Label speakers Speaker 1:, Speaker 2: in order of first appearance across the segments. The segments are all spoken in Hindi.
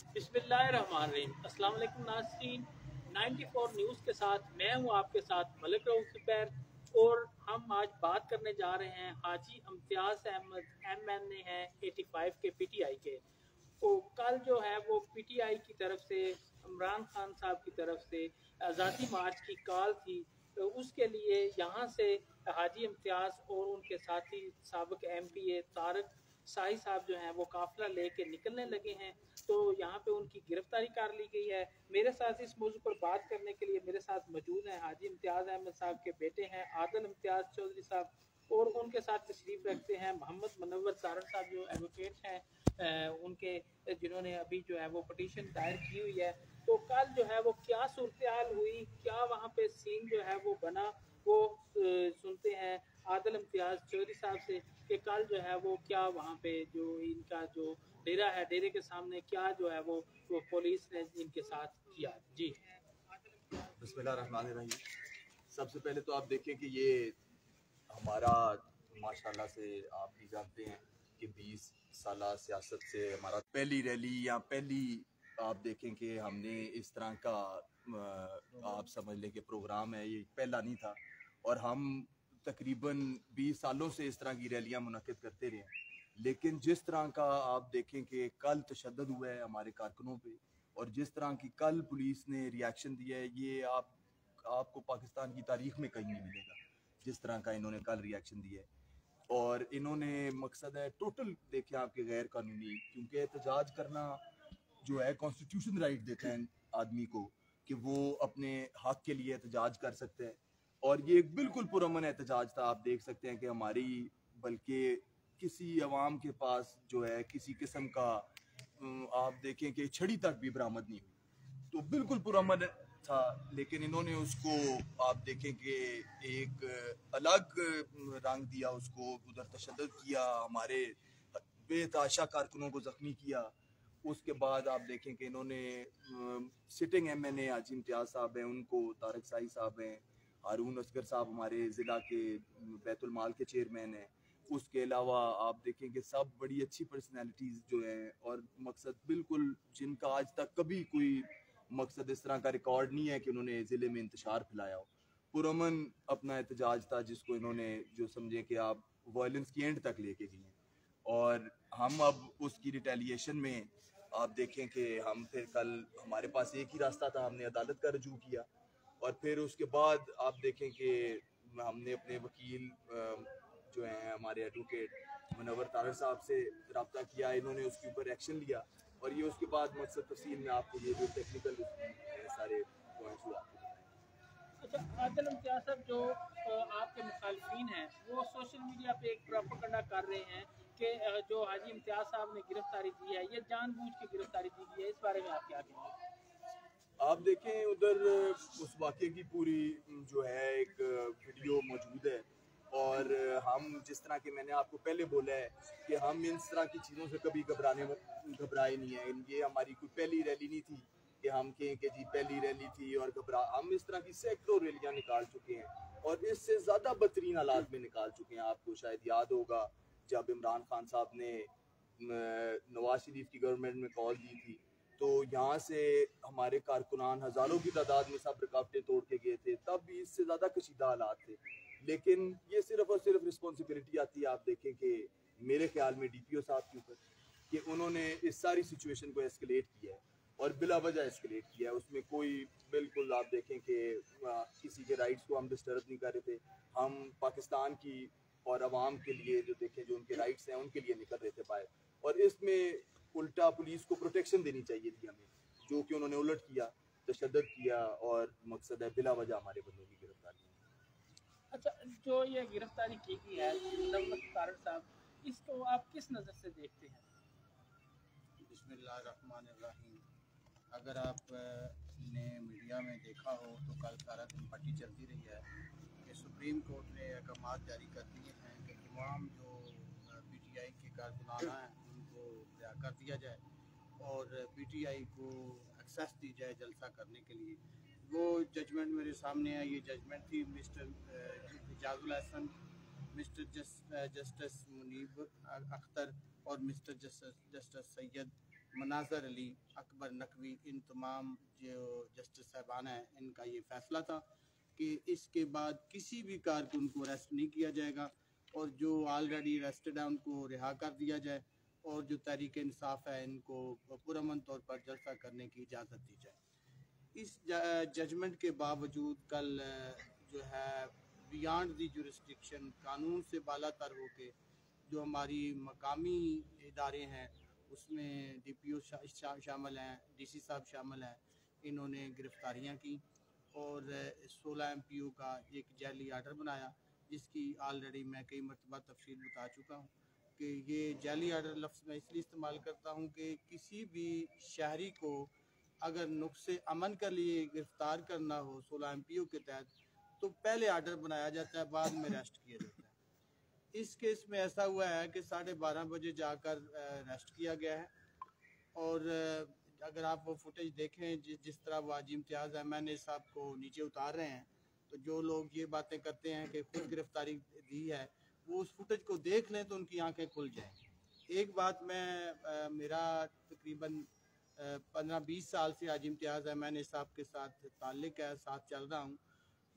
Speaker 1: बिस्मिल्लाहिर्रहमानिर्रहीम। अस्सलाम वालेकुम नाज़रीन, 94 न्यूज़ के साथ मैं हूं आपके साथ मलिक रऊफ ज़ुबैर और हम आज बात करने जा रहे हैं हाजी इम्तियाज़ अहमद MNA हैं 85 के PTI के। तो कल जो है वो PTI की तरफ से इमरान खान साहब की तरफ से आज़ादी मार्च की कॉल थी, तो उसके लिए यहाँ से हाजी इम्तियाज़ और उनके साथी साबिक MPA तारक शाही साहब जो हैं वो काफिला लेके निकलने लगे हैं। तो यहाँ पे उनकी गिरफ्तारी कर ली गई है। मेरे साथ इस मौजू पर बात करने के लिए मेरे साथ मौजूद हैं हाजी इम्तियाज़ अहमद साहब के बेटे हैं आदल इम्तियाज़ चौधरी साहब, और उनके साथ तशरीफ रखते हैं मोहम्मद मुनव्वर तारड़ साहब जो एडवोकेट हैं उनके, जिन्होंने अभी जो है वो पटिशन दायर की हुई है। तो कल जो है वो क्या सूरत हाल हुई, क्या वहाँ पे सीन जो है वो बना, वो सुनते हैं आदल इम्तियाज़ चौधरी साहब से कि कल जो है वो क्या वहाँ पे जो इनका जो डेरा है, डेरे के सामने क्या जो है वो पुलिस ने इनके साथ किया। जी
Speaker 2: बिस्मिल्लाहिर्रहमानिर्रहीम। सबसे पहले तो आप देखें कि ये हमारा माशाल्लाह से आप भी जानते हैं कि 20 साल सियासत से हमारा पहली रैली या पहली आप देखें कि हमने इस तरह का आप समझ लें कि प्रोग्राम है, ये पहला नहीं था और हम तकरीबन 20 सालों से इस तरह की रैलियां मुनक्किद करते रहे। लेकिन जिस तरह का आप देखें कि कल तशद्दुद हुआ है हमारे कारकुनों पे और जिस तरह की कल पुलिस ने रिएक्शन दिया है, ये आपको पाकिस्तान की तारीख में कहीं नहीं मिलेगा जिस तरह का इन्होंने कल रिएक्शन दिया है। और इन्होंने मकसद है टोटल देखें आपके गैर कानूनी, क्योंकि एहतजाज करना जो है कॉन्स्टिट्यूशन राइट देते हैं आदमी को कि वो अपने हक के लिए एहतजाज कर सकते हैं। और ये एक बिल्कुल पुरअमन एहतजाज था। आप देख सकते हैं कि हमारी बल्कि किसी अवाम के पास जो है किसी किस्म का आप देखें कि छड़ी तक भी बरामद नहीं हुई, तो बिल्कुल पुरअमन था। लेकिन इन्होंने उसको आप देखें कि एक अलग रंग दिया, उसको उधर तशद्दुद किया, हमारे बेतहाशा कारकुनों को जख्मी किया। उसके बाद आप देखें कि इन्होंने सिटिंग MNA हाजी इम्तियाज़ साहब हैं, उनको तारक शाही साहब हैं, हारून असगर साहब हमारे ज़िला के बैतुल माल के चेयरमैन हैं। उसके अलावा आप देखें कि सब बड़ी अच्छी पर्सनैलिटीज़ जो हैं और मकसद बिल्कुल जिनका आज तक कभी कोई मकसद इस तरह का रिकॉर्ड नहीं है कि उन्होंने ज़िले में इंतशार फैलाया हो। पुरअमन अपना एहतजाज था जिसको इन्होंने जो समझे कि आप वायलेंस की एंड तक लेके गए हैं। और हम अब उसकी रिटेलिएशन में आप देखें कि हम फिर कल हमारे पास एक ही रास्ता था, हमने अदालत का रजू किया और फिर उसके बाद आप देखें कि हमने अपने वकील जो हैं हमारे एडवोकेट मुनव्वर तारड़ साहब से रब्ता किया, इन्होंने उसके ऊपर एक्शन लिया और ये उसके बाद मकसद तफसील में आपको ये जो टेक्निकल सारे पॉइंट्स हुआ।
Speaker 1: अच्छा आदल इम्तियाज़ साहब, जो आपके मुखालफिन हैं वो सोशल मीडिया पे एक प्रोपेगेंडा कर रहे हैं कि जो हाजी इम्तियाज़ साहब ने गिरफ्तारी दी है ये जानबूझ के गिरफ्तारी दी गई है, इस बारे में आप क्या कहेंगे?
Speaker 2: आप देखें उधर उस वाक़े की पूरी जो है एक वीडियो मौजूद है और हम जिस तरह के मैंने आपको पहले बोला है कि हम इस तरह की चीज़ों से कभी घबराए नहीं है। ये हमारी कोई पहली रैली नहीं थी कि हम कहें कि जी पहली रैली थी और हम इस तरह की सैकड़ों रैलियाँ निकाल चुके हैं और इससे ज़्यादा बदतरीन हालात में निकाल चुके हैं। आपको शायद याद होगा जब इमरान खान साहब ने नवाज शरीफ की गवर्नमेंट में कॉल दी थी, तो यहाँ से हमारे कारकुनान हज़ारों की तादाद में सब रुकावटें तोड़ के गए थे, तब भी इससे ज़्यादा कशीदा हालात थे। लेकिन ये सिर्फ और सिर्फ रिस्पॉन्सिबिलिटी आती है आप देखें कि मेरे ख्याल में DPO साहब के ऊपर कि उन्होंने इस सारी सिचुएशन को एस्केलेट किया है और बिला वजह एस्केलेट किया है। उसमें कोई बिल्कुल आप देखें कि किसी के राइट्स को हम डिस्टर्ब नहीं कर रहे थे। हम पाकिस्तान की और अवाम के लिए जो देखें जो उनके राइट्स हैं उनके लिए निकल रहे थे बाहर, और इसमें उल्टा पुलिस को प्रोटेक्शन देनी चाहिए थी हमें, जो कि उन्होंने उलट किया, तशद्दुद किया और मकसद है बिला वजह हमारे बंदों की गिरफ्तारी।
Speaker 1: अच्छा, जो ये गिरफ्तारी की गई है मुनव्वर तारड़ साहब, इसको आप किस नज़र से देखते हैं?
Speaker 3: बिस्मिल्लाहिर्रहमानिर्रहीम। अगर आपने मीडिया में देखा हो तो कल सारा दिन पट्टी चलती रही है कि सुप्रीम कोर्ट ने अहकाम जारी कर दिए हैं कि तमाम जो PTI के कारकुनाना हैं उनको रिहा कर दिया जाए और PTI को एक्सेस दी जाए जलसा करने के लिए। वो जजमेंट मेरे सामने है। ये जजमेंट थी mister Ijazul Hasan, mister justice Munib Akhtar और मिस्टर जस्टिस सैयद मनाजर अली, अकबर नकवी, इन तमाम जो जस्टिस साहबान हैं, इनका ये फैसला था कि इसके बाद किसी भी कारकुन को अरेस्ट नहीं किया जाएगा और जो ऑलरेडी अरेस्टेड है उनको रिहा कर दिया जाए और जो तहरीक इंसाफ है इनको पुरअमन तौर पर जलसा करने की इजाज़त दी जाए। इस जजमेंट के बावजूद कल जो है बियॉन्ड दी जुरिस्डिक्शन, कानून से बालातर होके जो हमारी मकामी इदारे हैं उसमें DPO शामिल हैं, DC साहब शामिल हैं, इन्होंने गिरफ्तारियां की और 16 MPO का एक जैली आर्डर बनाया, जिसकी ऑलरेडी मैं कई मरतबा तफसील बता चुका हूँ कि ये जैली आर्डर लफ्ज़ मैं इसलिए इस्तेमाल करता हूँ कि किसी भी शहरी को अगर नुक्से अमन के लिए गिरफ्तार करना हो 16 MPO के तहत तो पहले आर्डर बनाया जाता है, बाद में अरेस्ट किया जाता है। इस केस में ऐसा हुआ है कि 12:30 बजे जाकर अरेस्ट किया गया है और अगर आप वो फुटेज देखें जिस तरह वो हाजी इम्तियाज़ MNA साहब को नीचे उतार रहे हैं, तो जो लोग ये बातें करते हैं कि खुद गिरफ्तारी दी है वो उस फुटेज को देख लें तो उनकी आंखें खुल जाएंगी। एक बात मैं मेरा तकरीबन 15-20 साल से हाजी इम्तियाज़ MNA साहब के साथ ताल्लुक़ है, साथ चल रहा हूँ।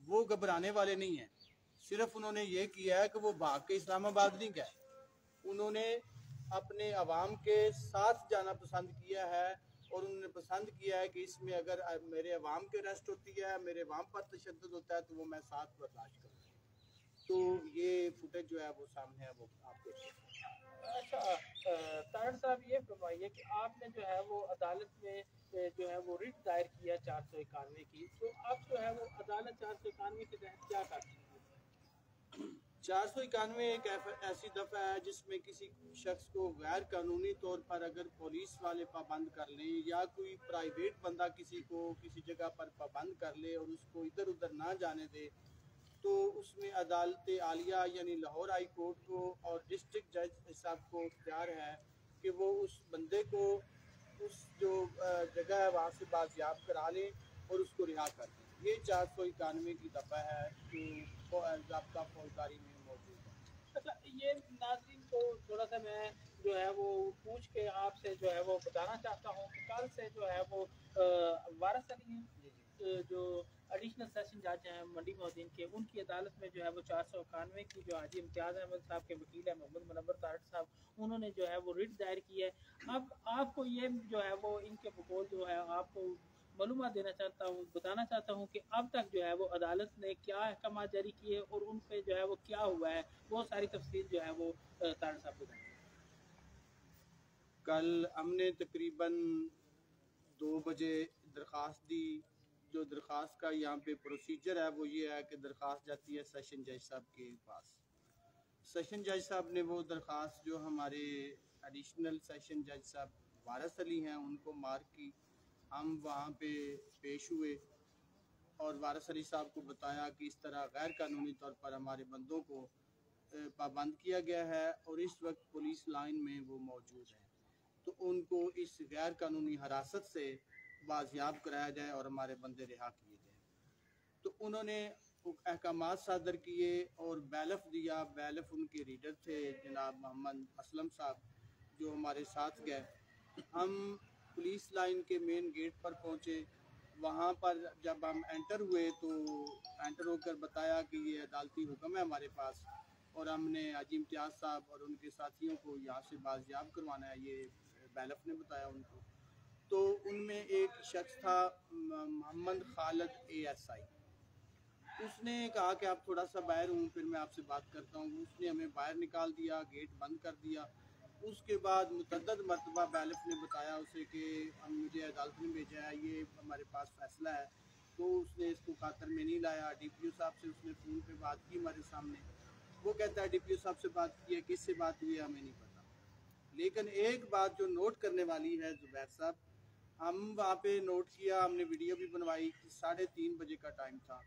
Speaker 3: वो घबराने वाले नहीं हैं, सिर्फ उन्होंने ये किया है कि वो भाग के इस्लामाबाद नहीं गए, उन्होंने अपने अवाम के साथ जाना पसंद किया है और उन्होंने पसंद किया है कि इसमें अगर मेरे अवाम की अरेस्ट होती है, मेरे अवाम पर तशद्दुद होता है तो वो मैं साथ बर्दाश्त करूँगा। तो ये फुटेज जो है वो सामने है, वो आप देख सकते हैं।
Speaker 1: अच्छा, तारड़ साहब ये फरमाइए कि आपने जो है वो अदालत में जो है वो रिट दायर किया 491 की, तो अब जो है वो अदालत 491 के तहत क्या कर सकती है?
Speaker 3: 491 एक ऐसी दफ़ा है जिसमें किसी शख्स को गैर कानूनी तौर पर अगर पुलिस वाले पाबंद कर लें या कोई प्राइवेट बंदा किसी को किसी जगह पर पाबंद कर ले और उसको इधर उधर ना जाने दे, तो उसमें अदालत आलिया यानी लाहौर हाई कोर्ट को और डिस्ट्रिक्ट जज साहब को इख्तियार है कि वो उस बंदे को उस जो जगह है वहाँ से बाजियाब करा लें और उसको रिहा कर दें। ये 491 की दफ़ा है जो ज़ाब्ता फौजदारी में मौजूद है।
Speaker 1: अच्छा, ये नाज़रीन को थोड़ा सा मैं जो है वो पूछ के आपसे जो है वो बताना चाहता हूँ कि कल से जो है वो वारिस अली हैं जो एडिशनल सेशन जज हैं मंडी मोहद्दीन के, उनकी अदालत में जो है वो 491 की जो हाजी इम्तियाज़ अहमद साहब के वकील है मोहम्मद मुनव्वर तारड़ साहब, उन्होंने जो है वो रिट दायर की है। अब आपको ये जो है वो इनके बकौल जो है आपको मालूमात देना चाहता हूँ, बताना चाहता हूँ कि अब तक जो है वो अदालत ने क्या अहकाम जारी किए और उन पे जो है वो क्या हुआ है, वो सारी तफसील जो है वो तारड़ साहब बताएंगे।
Speaker 3: कल हमने तकरीबन 2 बजे दरख्वास्त दी। जो दरख्वास्त का यहाँ पे प्रोसीजर है वो ये है कि दरख्वास्त जाती है सेशन जज साहब के पास। सेशन जज साहब ने वो दरख्वास्त जो हमारे एडिशनल सेशन जज साहब वारिस अली हैं उनको मार्क की, हम वहाँ पे पेश हुए और वारिस अली साहब को बताया कि इस तरह गैर कानूनी तौर पर हमारे बंदों को पाबंद किया गया है और इस वक्त पुलिस लाइन में वो मौजूद हैं, तो उनको इस गैर कानूनी हिरासत से बाजियाब कराया जाए और हमारे बंदे रिहा किए जाए। तो उन्होंने अहकामात सादर किए और बैलफ दिया। बैलफ उनके रीडर थे जनाब मोहम्मद असलम साहब जो हमारे साथ गए। हम पुलिस लाइन के मेन गेट पर पहुँचे, वहाँ पर जब हम एंटर हुए तो एंटर होकर बताया कि ये अदालती हुक्म है हमारे पास और हमने हाजी इम्तियाज़ साहब और उनके साथियों को यहाँ से बाजियाब करवाना है, ये बैलफ ने बताया उनको। तो उनमें एक शख्स था मोहम्मद खालिद ASI, उसने कहा कि आप थोड़ा सा बाहर हूँ फिर मैं आपसे बात करता हूँ। उसने हमें बाहर निकाल दिया, गेट बंद कर दिया। उसके बाद मुतअद्दिद मरतबा बैलफ ने बताया उसे कि हम मुझे अदालत में भेजा है, ये हमारे पास फैसला है, तो उसने इसको खातर में नहीं लाया। DPO साहब से उसने फ़ोन पे बात की हमारे सामने, वो कहता है DPO साहब से बात की है, किससे बात हुई है हमें नहीं पता। लेकिन एक बात जो नोट करने वाली है ज़ुबैर साहब, हम वहाँ पे नोट किया, हमने वीडियो भी बनवाई कि 3:30 बजे का टाइम था।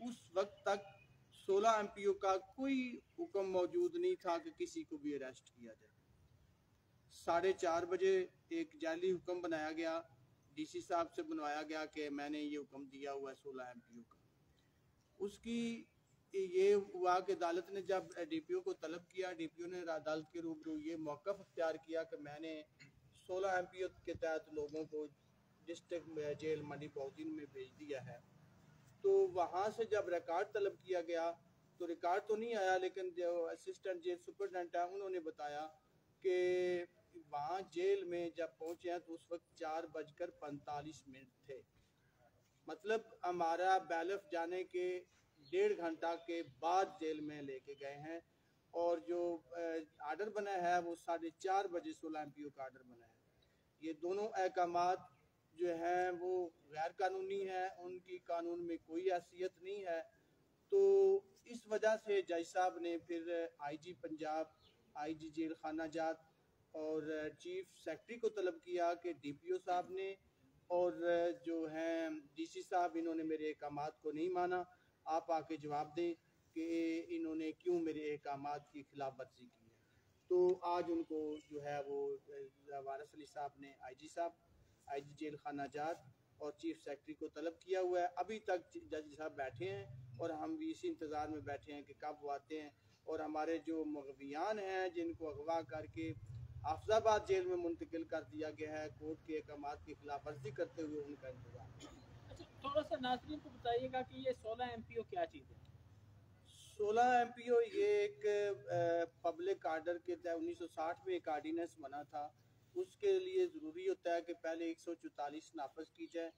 Speaker 3: उस वक्त तक 16 MPO का कोई हुक्म मौजूद नहीं था कि किसी को भी अरेस्ट किया जाए। 4:30 बजे एक जाली हुक्म बनाया गया, DC साहब से बनवाया गया कि मैंने ये हुक्म दिया हुआ है 16 MPO का। उसकी ये हुआ कि अदालत ने जब DPO को तलब किया, DPO ने अदालत के रूबरू ये मौक़िफ़ अख्तियार किया कि मैंने 16 MPO के तहत लोगों को डिस्ट्रिक्ट जेल मंडी बहुद्दीन में भेज दिया है। तो वहाँ से जब रिकॉर्ड तलब किया गया तो रिकॉर्ड तो नहीं आया, लेकिन जो असिस्टेंट जेल सुपरडेंट है उन्होंने बताया कि वहाँ जेल में जब पहुँचे हैं तो उस वक्त 4:45 थे। मतलब हमारा बैलफ जाने के 1.5 घंटा के बाद जेल में लेके गए हैं। और जो आर्डर बना है वो 4:30 बजे 16 MPO का आर्डर बना है। ये दोनों अहकामात जो हैं वो गैर कानूनी है, उनकी कानून में कोई हैसियत नहीं है। तो इस वजह से जज साहब ने फिर IG पंजाब, IG जेल खाना जात और चीफ सेक्रेटरी को तलब किया कि DPO साहब ने और जो हैं DC साहब, इन्होंने मेरे अहकामात को नहीं माना, आप आके जवाब दें कि इन्होंने क्यों मेरे अहकामात की खिलाफ वर्जी की है। तो आज उनको जो है वो वारिस अली साहब ने IG जेल खाना जात और चीफ सेक्रेटरी को तलब किया हुआ है। अभी तक जज साहब बैठे हैं और हम भी इसी इंतज़ार में बैठे हैं कि कब वो आते हैं और हमारे जो मुग़वियान हैं जिनको अगवा करके हाफिज़ाबाद जेल में मुंतकिल कर दिया गया है कोर्ट के अहकामात की खिलाफ वर्जी करते हुए, उनका इंतजार।
Speaker 1: अच्छा, थोड़ा सा नाज़रीन को बताइएगा कि ये 16 MPO क्या चीज़ है?
Speaker 3: 16 MPO ये एक पब्लिक आर्डर के तहत 1960 में एक आर्डिनेंस बना था। उसके लिए ज़रूरी होता है कि पहले 144 नाफज की जाए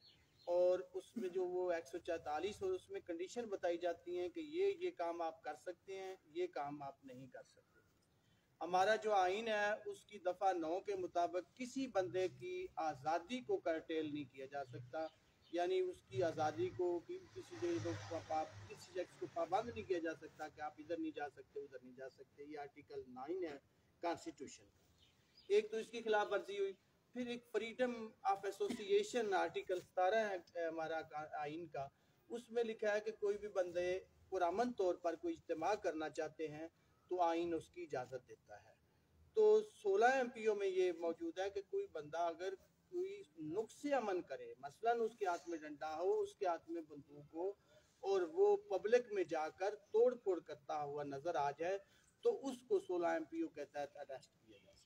Speaker 3: और उसमें जो वो 144 और उसमें कंडीशन बताई जाती हैं कि ये काम आप कर सकते हैं, ये काम आप नहीं कर सकते। हमारा जो आइन है उसकी दफ़ा 9 के मुताबिक किसी बंदे की आज़ादी को करटेल नहीं किया जा सकता, यानी उसकी आज़ादी को किसी शख्स को पाबंद नहीं किया जा सकता कि आप इधर नहीं जा सकते, उधर नहीं जा सकते। ये आर्टिकल 9 है कॉन्स्टिट्यूशन का। एक तो इसकी खिलाफ वर्जी हुई। फिर एक फ्रीडम ऑफ एसोसिएशन आर्टिकल 17 है हमारा आइन का, उसमें लिखा है कि कोई भी बंदे पुरअमन तौर पर कोई इज्तिमा करना चाहते हैं तो आइन उसकी इजाज़त देता है। तो 16 MPO में ये मौजूद है कि कोई बंदा अगर कोई नुक्स अमन करे, मसलन उसके हाथ में डंडा हो, उसके हाथ में बंदूक हो और वो पब्लिक में जाकर तोड़ फोड़ करता हुआ नजर आ जाए तो उसको 16 MPO के तहत अरेस्ट किया जा सकता है।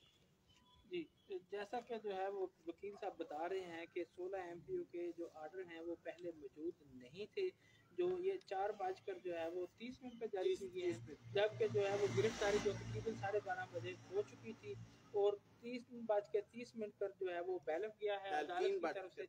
Speaker 1: जी, जैसा कि जो है वो वकील साहब बता रहे हैं कि 16 MPO के जो आर्डर हैं वो पहले मौजूद नहीं थे, जो ये 4:30 जो है वो 30 मिनट पर जारी की गई है, जबकि जो है वो गिरफ्तारी जो तकरीबन 12:30 बजे हो चुकी थी और 3:30 पर जो है वो बैलफ गया है अदालत की तरफ से।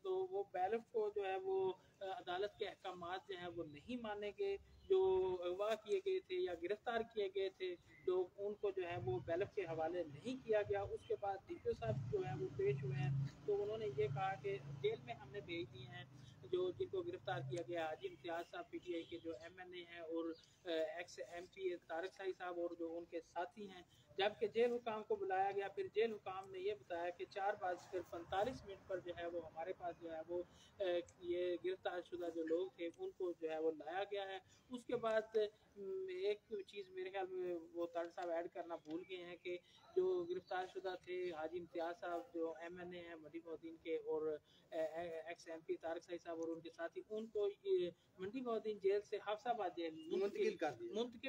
Speaker 1: तो वो बैलफ को जो है वो अदालत के अहकामात जो हैं वो नहीं माने गए। जो अगवा किए गए थे या गिरफ्तार किए गए थे लोग, उनको जो है वो बैलफ के हवाले नहीं किया गया। उसके बाद DPO साहब जो है वो पेश हुए हैं, तो उन्होंने ये कहा कि जेल में हमने भेज दिए हैं जो जिनको गिरफ्तार किया गया, हाजी इम्तियाज साहब PTI के जो MNA हैं और एक्स MP तारक साई साहब और जो उनके साथी हैं। जबकि जेल हुकाम को बुलाया गया, फिर जेल हुकाम ने ये बताया कि 4:45 पर जो है वो हमारे पास जो है वो ये गिरफ्तार शुदा जो लोग थे उनको जो है वो लाया गया है। उसके बाद एक चीज़ मेरे ख्याल में वो तारक साहब ऐड करना भूल गए हैं कि जो गिरफ्तार शुदा थे हाजी इम्तियाज साहब जो MNA हैं मंडी बहुद्दीन के और एक्स MP तारक साई साहब और उनके साथी, उनको मंडी बहुद्दीन जेल से हाफिज़ाबाद जेल मुंतकिल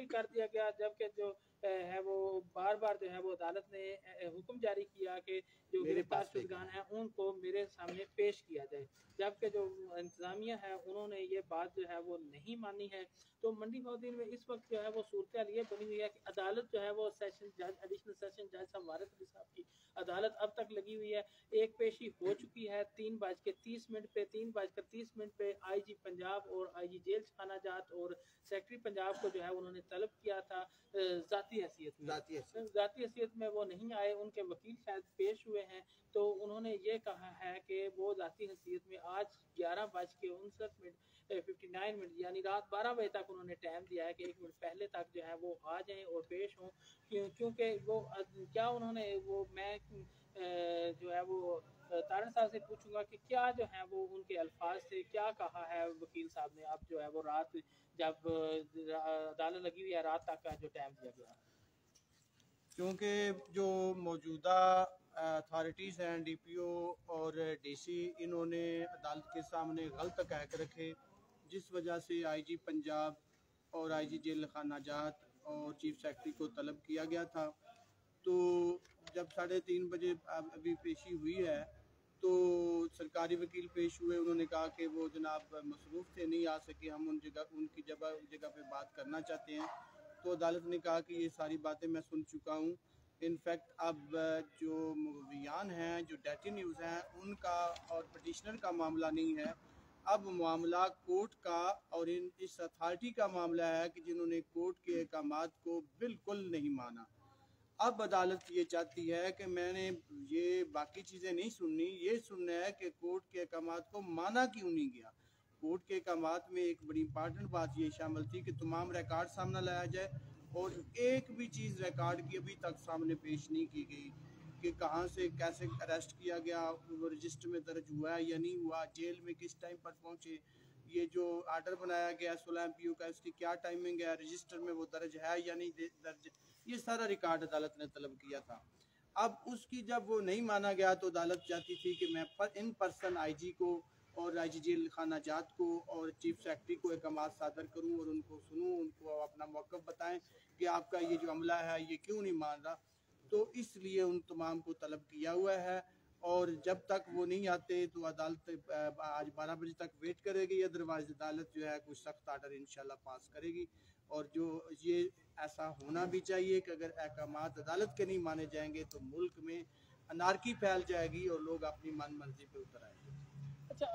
Speaker 1: कर दिया गया। जबकि जो है वो बार बार जो है वो अदालत ने हुक्म जारी किया कि जो गिरफ्तार शुदगान हैं उनको मेरे सामने पेश किया जाए, जबकि जो इंतज़ामिया है उन्होंने ये बात जो है वो नहीं मानी है। तो मंडी बहुद्दीन में इस वक्त जो है वो सूरत ये बनी हुई है कि अदालत जो है वो सेशन जज एडिशनल सेशन जज साहब वारिस अली साहब की अदालत अब तक लगी हुई है। एक पेशी हो चुकी है 3:30 पे 3:30 पे IG पंजाब और IG जेल खाना जात और सेक्रेटरी पंजाब को जो है उन्होंने तलब किया था ज़ाती हैसियत में वो नहीं आए। उनके वकील शायद पेश हुए हैं, तो उन्होंने ये कहा है कि वो ज़ाती हैसियत में आज 11:59 यानी रात 12 बजे तक उन्होंने टाइम दिया है कि 1 मिनट पहले तक जो है वो आ जाएं और पेश हों। क्योंकि वो क्या उन्होंने वो मैं जो है वो तारण साहब से पूछूंगा कि क्या जो है वो उनके अल्फाज से क्या कहा है वकील साहब ने। अब जो है वो रात जब अदालत लगी हुई है रात तक का जो टाइम दिया गया,
Speaker 3: क्योंकि जो मौजूदा अथॉरिटीज़ हैं DPO और DC, इन्होंने अदालत के सामने गलत हक़ाइक़ रखे, जिस वजह से IG पंजाब और IG जेल खाना जात और चीफ सेक्रेटरी को तलब किया गया था। तो जब 3:30 बजे अभी पेशी हुई है तो सरकारी वकील पेश हुए। उन्होंने कहा कि वो जनाब मसरूफ़ थे, नहीं आ सके, हम उनकी जगह पे बात करना चाहते हैं। तो अदालत ने कहा कि ये सारी बातें मैं सुन चुका हूँ। इनफैक्ट अब जो मुलवियान हैं, जो डेटी न्यूज़ हैं, उनका और पटिशनर का मामला नहीं है, अब मामला कोर्ट का और इस अथॉरिटी का मामला है कि जिन्होंने कोर्ट के अहकामात को बिल्कुल नहीं माना। अब अदालत ये चाहती है कि मैंने ये बाकी चीज़ें नहीं सुननी, ये सुनना है कि कोर्ट के अहकामात को माना क्यों नहीं गया। कोर्ट के अहकामात में एक बड़ी इंपॉर्टेंट बात ये शामिल थी कि तमाम रिकॉर्ड सामने लाया जाए, और एक भी चीज़ रिकॉर्ड की अभी तक सामने पेश नहीं की गई कि कहाँ से कैसे अरेस्ट किया गया, वो रजिस्टर में दर्ज हुआ है या नहीं हुआ, जेल में किस टाइम पर पहुँचे, ये जो आर्डर बनाया गया 16 MPU का, इसकी क्या टाइमिंग है, रजिस्टर में वो दर्ज है या नहीं दर्ज, ये सारा रिकॉर्ड अदालत ने तलब किया था। अब उसकी जब वो नहीं माना गया तो अदालत चाहती थी कि मैं इन पर्सन IG को और IG जेल खाना जात को और चीफ सेक्रेटरी को अहकाम सादर करूं और उनको सुनूं, उनको अपना मौक़िफ़ बताएं कि आपका ये जो अमला है ये क्यों नहीं मान रहा। तो इसलिए उन तमाम को तलब किया हुआ है, और जब तक वो नहीं आते तो अदालत आज 12 बजे तक वेट करेगी, अदरवाइज अदालत जो है कुछ सख्त आर्डर इंशाल्लाह पास करेगी। और जो ये ऐसा होना भी चाहिए कि अगर अहकामात अदालत के नहीं माने जाएंगे तो मुल्क में अनारकी फैल जाएगी और लोग अपनी मन मर्जी पे उतर आएंगे।
Speaker 1: अच्छा,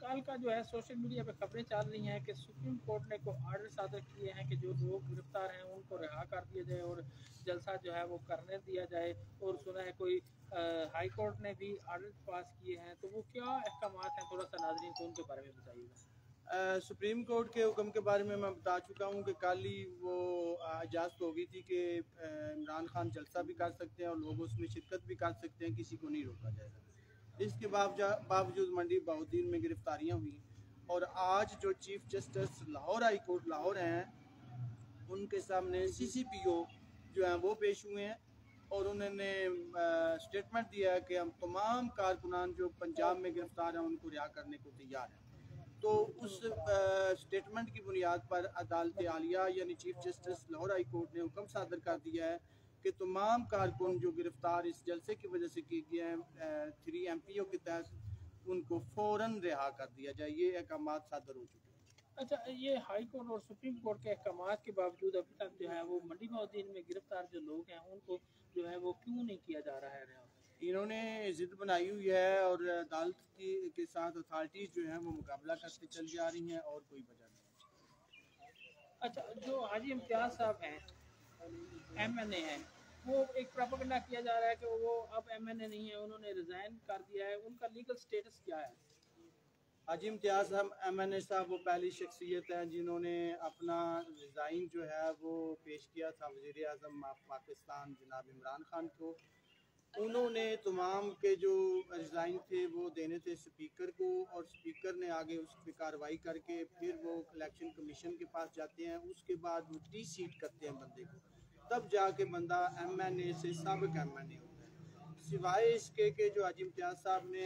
Speaker 1: कल का जो है सोशल मीडिया पे खबरें चल रही हैं कि सुप्रीम कोर्ट ने को आर्डर सादर किए हैं कि जो लोग गिरफ्तार हैं उनको रिहा कर दिया जाए और जलसा जो है वो करने दिया जाए, और सुना है कोई हाई कोर्ट ने भी आर्डर पास किए हैं, तो वो क्या अहकाम हैं, थोड़ा सा नाज़रीन को उनके बारे में बताइएगा।
Speaker 3: सुप्रीम कोर्ट के हुक्म के बारे में मैं बता चुका हूँ कि कल ही वो इजाज़त हो गई थी कि इमरान खान जलसा भी कर सकते हैं और लोग उसमें शिरकत भी कर सकते हैं, किसी को नहीं रोका जाएगा। इसके बावजूद मंडी बहाउद्दीन में गिरफ्तारियाँ हुई, और आज जो chief justice Lahore high court Lahore हैं उनके सामने CCPO जो हैं वो पेश हुए हैं, और उन्होंने स्टेटमेंट दिया है कि हम तमाम कारकुनान जो पंजाब में गिरफ्तार हैं उनको रिहा करने को तैयार हैं। तो उस स्टेटमेंट की बुनियाद पर अदालत आलिया यानी chief justice Lahore high court ने हुक्म सादर कर दिया है कि तमाम कारकुन जो गिरफ्तार इस जलसे की वजह से किए गए हैं 3 MPO के तहत, उनको फ़ौरन रिहा कर दिया जाए। ये अहकाम सादर हो चुके हैं।
Speaker 1: अच्छा, ये हाई कोर्ट और सुप्रीम कोर्ट के अहकाम के बावजूद अभी तक जो है वो मंडी बहाउद्दीन में गिरफ्तार जो लोग हैं उनको जो है वो क्यों नहीं किया जा रहा है रिहा?
Speaker 3: इन्होंने जिद बनाई हुई है और अदालत के साथ अथॉरिटीज़ जो हैं वो मुकाबला करते चल जा रही हैं, और कोई वजह नहीं।
Speaker 1: अच्छा, जो हाजी इम्तियाज़ साहब हैं MNA हैं, वो एक प्रोपेगेंडा किया जा रहा है कि वो अब MNA नहीं है, उन्होंने रिज़ाइन कर दिया है, उनका लीगल स्टेटस क्या है?
Speaker 3: हाजी इम्तियाज़ साहब MNA साहब वो पहली शख्सियत हैं जिन्होंने अपना रिज़ाइन जो है वो पेश किया था वज़ीर आज़म पाकिस्तान जनाब इमरान खान को। उन्होंने तमाम के जो रिज़ाइन थे वो देने थे स्पीकर को, और स्पीकर ने आगे उस पर कार्रवाई करके फिर वो इलेक्शन कमीशन के पास जाते हैं, उसके बाद वो टी-सीट करते हैं बंदे को, तब जाके बंदा MNA से साबिक MNA होता है। सिवाय इसके कि जो हाजी इम्तियाज़ साहब ने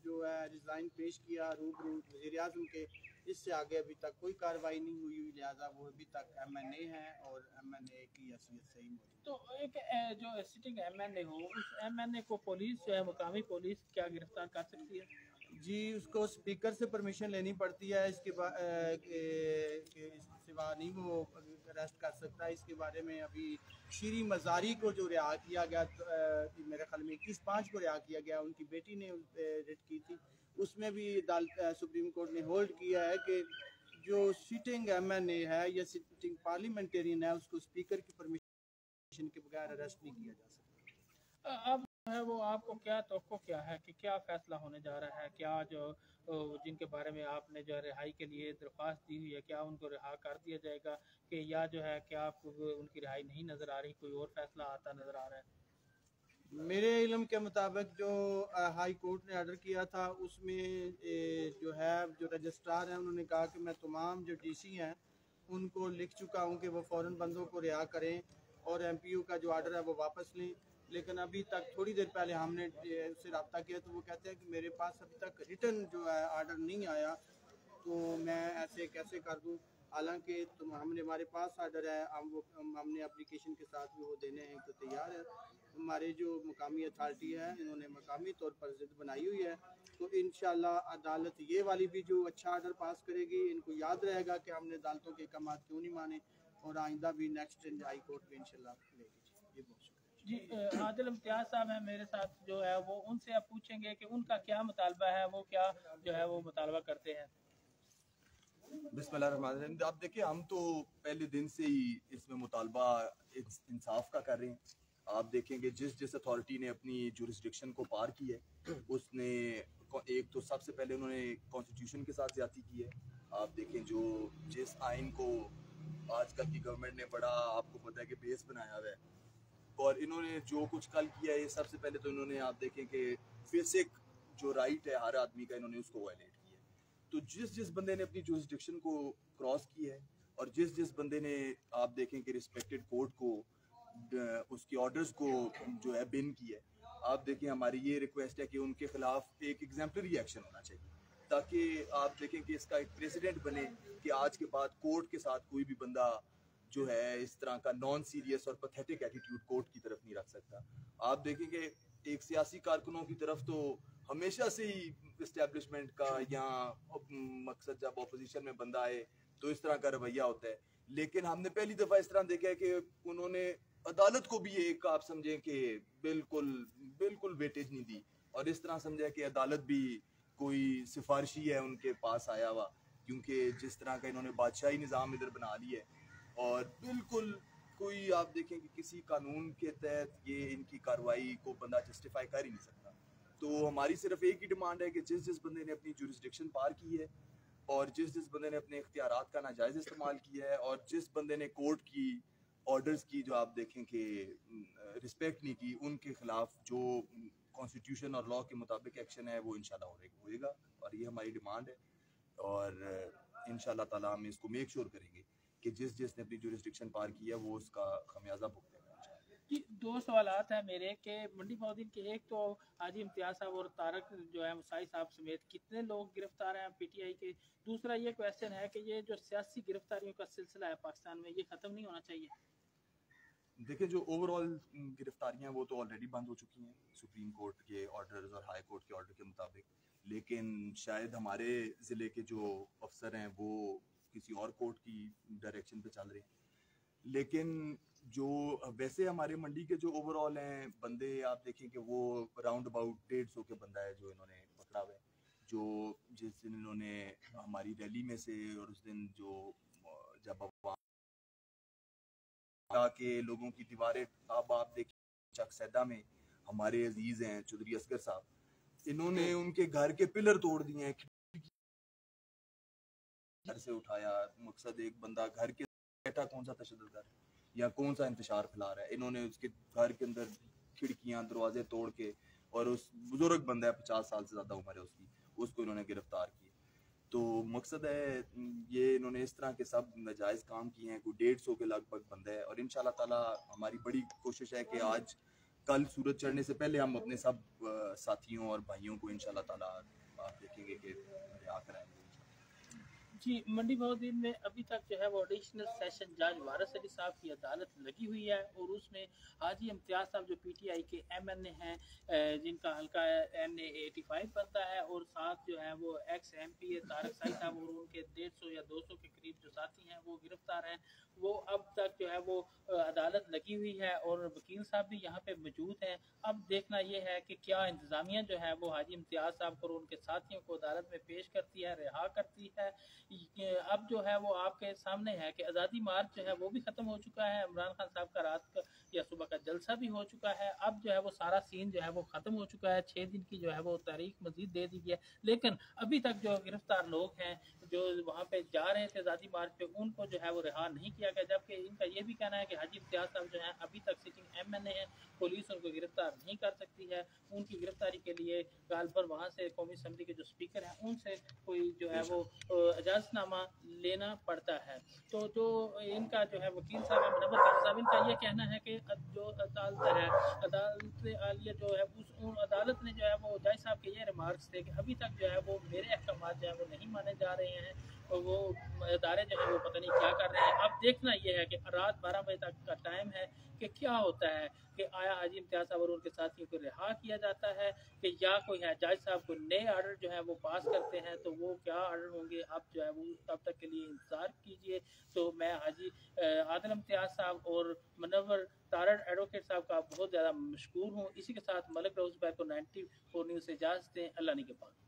Speaker 3: जो है रिज़ाइन पेश किया रूबरू वज़ीर आज़म के, इससे आगे अभी तक कोई कार्रवाई नहीं हुई, लिहाजा वो अभी तक MNA हैं और MNA की हैसियत से ही मौजूद।
Speaker 1: तो एक जो सिटिंग MNA हो, उस MNA को पुलिस जो है मुकामी पुलिस क्या गिरफ्तार कर सकती है?
Speaker 3: जी, उसको स्पीकर से परमिशन लेनी पड़ती है, इसके सिवा नहीं वो अरेस्ट कर सकता है। इसके बारे में अभी शीरी मज़ारी को जो रिहा किया गया, मेरे ख्याल में 21/5 को रिहा किया गया, उनकी बेटी ने रिट की थी, उसमें भी सुप्रीम कोर्ट ने होल्ड किया है कि जो सिटिंग MNA है या सिटिंग पार्लियामेंटेरियन है उसको स्पीकर की परमिशन के बगैर अरेस्ट नहीं किया जा सकता।
Speaker 1: अब है वो आपको क्या तवक्को क्या है कि क्या फैसला होने जा रहा है? क्या जो जिनके बारे में आपने जो रिहाई के लिए दरख्वास्त दी हुई है, क्या उनको रिहा कर दिया जाएगा, कि या जो है क्या आपको उनकी रिहाई नहीं नज़र आ रही, कोई और फैसला आता नज़र आ रहा है?
Speaker 3: मेरे इल्म के मुताबिक जो हाई कोर्ट ने ऑर्डर किया था उसमें जो है जो रजिस्ट्रार हैं उन्होंने कहा कि मैं तमाम जो DC हैं उनको लिख चुका हूं कि वो फ़ौरन बंदों को रिहा करें और MPU का जो ऑर्डर है वो वापस लें। लेकिन अभी तक थोड़ी देर पहले हमने उससे रब्ता किया तो वो कहते हैं कि मेरे पास अभी तक रिटन जो है ऑर्डर नहीं आया, तो मैं ऐसे कैसे कर दूं। हालांकि हमारे पास ऑर्डर है, हमने एप्लीकेशन के साथ भी वो देने हैं तो तैयार है। हमारे जो मकामी अथॉरिटी है इन्होंने मकामी तौर पर ज़िद बनाई हुई है, तो इंशाल्लाह अदालत ये वाली भी जो अच्छा आर्डर पास करेगी, इनको याद रहेगा कि हमने अदालतों के अहकाम क्यों नहीं माने, और आइंदा भी नेक्स्ट हाई कोर्ट में इंशाल्लाह लेगी। ये बहुत शुक्रिया
Speaker 1: जी। आदिल इम्तियाज़ साहब हैं मेरे साथ जो है वो, उनसे आप पूछेंगे कि उनका क्या मुतालबा है, वो क्या जो है वो मुतालबा करते हैं।
Speaker 2: बिस्मिल्लाहिर्रहमानिर्रहीम। आप देखिए, हम तो पहले दिन से ही इसमें मुतालबा इंसाफ का कर रहे हैं। आप देखेंगे जिस जिस अथॉरिटी ने अपनी जुरिस्डिक्शन को पार की है, उसने एक तो सबसे पहले उन्होंने कॉन्स्टिट्यूशन के साथ ज्यादती की है। आप देखें जो जिस आइन को आजकल की गवर्नमेंट ने बड़ा, आपको पता है कि बेस बनाया हुआ है, और इन्होंने जो कुछ कल किया है, सबसे पहले तो इन्होंने, आप देखें कि बेसिक जो राइट है हर आदमी का, इन्होंने उसको वायलेट किया है। तो जिस जिस बंदे ने अपनी जुरिस्डिक्शन को क्रॉस की है, और जिस जिस बंदे ने, आप देखें कि रिस्पेक्टेड कोर्ट को उसकी ऑर्डर्स को जो है बिन किया है, आप देखें हमारी ये रिक्वेस्ट है कि उनके खिलाफ एक एग्जाम्पलरी एक्शन होना चाहिए, ताकि आप देखें कि इसका एक प्रेसिडेंट बने कि आज के बाद कोर्ट के साथ कोई भी बंदा जो है इस तरह का नॉन सीरियस और पैथेटिक एटीट्यूड कोर्ट की तरफ नहीं रख सकता। आप देखेंगे एक सियासी कारकुनों की तरफ तो हमेशा से ही इस्टेब्लिशमेंट का या मकसद, जब ऑपोजिशन में बंदा आए तो इस तरह का रवैया होता है, लेकिन हमने पहली दफा इस तरह देखा है कि उन्होंने अदालत को भी एक, आप समझें कि बिल्कुल बिल्कुल वेटेज नहीं दी, और इस तरह समझा कि अदालत भी कोई सिफारिशी है उनके पास आया हुआ, क्योंकि जिस तरह का इन्होंने बादशाही निज़ाम इधर बना लिया है, और बिल्कुल कोई, आप देखें कि किसी कानून के तहत ये इनकी कार्रवाई को बंदा जस्टिफाई कर ही नहीं सकता। तो हमारी सिर्फ एक ही डिमांड है कि जिस जिस बंदे ने अपनी जुरिस्डिक्शन पार की है, और जिस जिस बंदे ने अपने इख्तियारात का नाजायज़ इस्तेमाल किया है, और जिस बंदे ने कोर्ट की ऑर्डर्स की जो आप देखें कि रिस्पेक्ट नहीं की, उनके खिलाफ जो कॉन्स्टिट्यूशन और लॉ के मुताबिक एक्शन है वो इंशाल्लाह होएगा, और ये हमारी डिमांड है। और इंशाल्लाह ताला हम इसको मेक श्योर करेंगे कि जिस जिसने अपनी जुरिस्डिक्शन पार किया वो उसका खमियाजा भुगतेगा।
Speaker 1: जी, दो सवालात हैं मेरे के मंडी मौदिन के। एक तो हाजी इम्तियाज़ साहब और तारक जो है मुसाई साहब समेत कितने लोग गिरफ्तार हैं पीटीआई के। दूसरा ये क्वेश्चन है कि ये जो सियासी गिरफ्तारियों का सिलसिला है पाकिस्तान में, ये ख़त्म नहीं होना चाहिए।
Speaker 2: देखिए, जो ओवरऑल गिरफ्तारियां वो तो ऑलरेडी बंद हो चुकी हैं सुप्रीम कोर्ट के ऑर्डर्स और हाई कोर्ट के ऑर्डर के मुताबिक, लेकिन शायद हमारे ज़िले के जो अफसर हैं वो किसी और कोर्ट की डायरेक्शन पे चल रहे हैं। लेकिन जो वैसे हमारे मंडी के जो ओवरऑल हैं बंदे, आप देखें कि वो अराउंड अबाउट 150 के बंदा है जो इन्होंने पकड़ा हुआ है, जो जिस दिन इन्होंने हमारी रैली में से, और उस दिन जो जब के लोगों की दीवारें, अब आप देखिए चकसैदा में हमारे अजीज हैं चौधरी असगर साहब, इन्होंने उनके घर के पिलर तोड़ दिए हैं, घर से उठाया। मकसद, एक बंदा घर के बैठा कौन सा तशद्दुद कर रहा है या कौन सा इंतशार फैला रहा है, इन्होंने उसके घर के अंदर खिड़कियां दरवाजे तोड़ के, और उस बुजुर्ग बंदा है 50 साल से ज्यादा उम्र है उसकी, उसको इन्होंने गिरफ्तार किया। तो मकसद है ये इन्होंने इस तरह के सब नाजायज़ काम किए हैं, कोई 150 के लगभग बंदा है, और इंशाल्लाह ताला हमारी बड़ी कोशिश है कि आज कल सूरज चढ़ने से पहले हम अपने सब साथियों और भाइयों को इंशाल्लाह ताला आप देखेंगे कि रिहा कराएंगे।
Speaker 1: जी, मंडी मौदिन में अभी तक जो है वो एडिशनल सेशन जज वारिस अली साहब की अदालत लगी हुई है, और उसमें हाजी इम्तियाज़ साहब जो पीटीआई के एमएनए हैं, जिनका हल्का NA 85 बनता है, और साथ जो है वो एक्स MP तारक साई साहब और उनके 150 या 200 के करीब जो साथी हैं वो गिरफ्तार हैं। वो अब तक जो है वो अदालत लगी हुई है, और वकील साहब भी यहाँ पे मौजूद हैं। अब देखना ये है कि क्या इंतज़ामिया जो है वो हाजी इम्तियाज़ साहब को और उनके साथियों को अदालत में पेश करती है, रिहा करती है। अब जो है वो आपके सामने है कि आज़ादी मार्च जो है वो भी ख़त्म हो चुका है। इमरान खान साहब का रात का या सुबह का जलसा भी हो चुका है। अब जो है वो सारा सीन जो है वो ख़त्म हो चुका है। 6 दिन की जो है वो तारीख मजीद दे दी है, लेकिन अभी तक जो गिरफ्तार लोग हैं जो वहाँ पे जा रहे थे आज़ादी मार्च पे, उनको जो है वो रिहा नहीं किया गया। जबकि इनका ये भी कहना है कि हाजी इम्तियाज़ साहब जो है अभी तक सिटिंग MNA है, पुलिस उनको गिरफ्तार नहीं कर सकती है। उनकी गिरफ्तारी के लिए गाल पर वहाँ से कौमी असम्बली के जो स्पीकर हैं उनसे कोई जो है वो इजाज़तनामा लेना पड़ता है। तो जो इनका जो है वकील साहब मुनव्वर काजी साहब, इनका ये कहना है कि जो अदालत है, अदालत आलिया जो है उस अदालत ने जो है वो जज साहब के ये रिमार्क्स थे कि अभी तक जो है वो मेरे अहकाम जो है वो नहीं माने जा रहे हैं, और वो इदारे जो है वो पता नहीं क्या कर रहे हैं। अब देख देखना यह है कि रात 12 बजे तक का टाइम है कि क्या होता है, कि आया हाजी इम्तियाज़ साहब और उनके साथियों को रिहा किया जाता है कि या कोई है जज साहब को नए आर्डर जो है वो पास करते हैं। तो वो क्या आर्डर होंगे अब जो है वो तब तक के लिए इंतज़ार कीजिए। तो मैं हाजी आदिल इम्तियाज़ साहब और मुनव्वर तारड़ एडवोकेट साहब का बहुत ज़्यादा मशकूर हूँ। इसी के साथ मलिक रऊफ ज़ुबैर को 94 न्यूज़ से इजाज़त दें। अल्लाह ने के पास।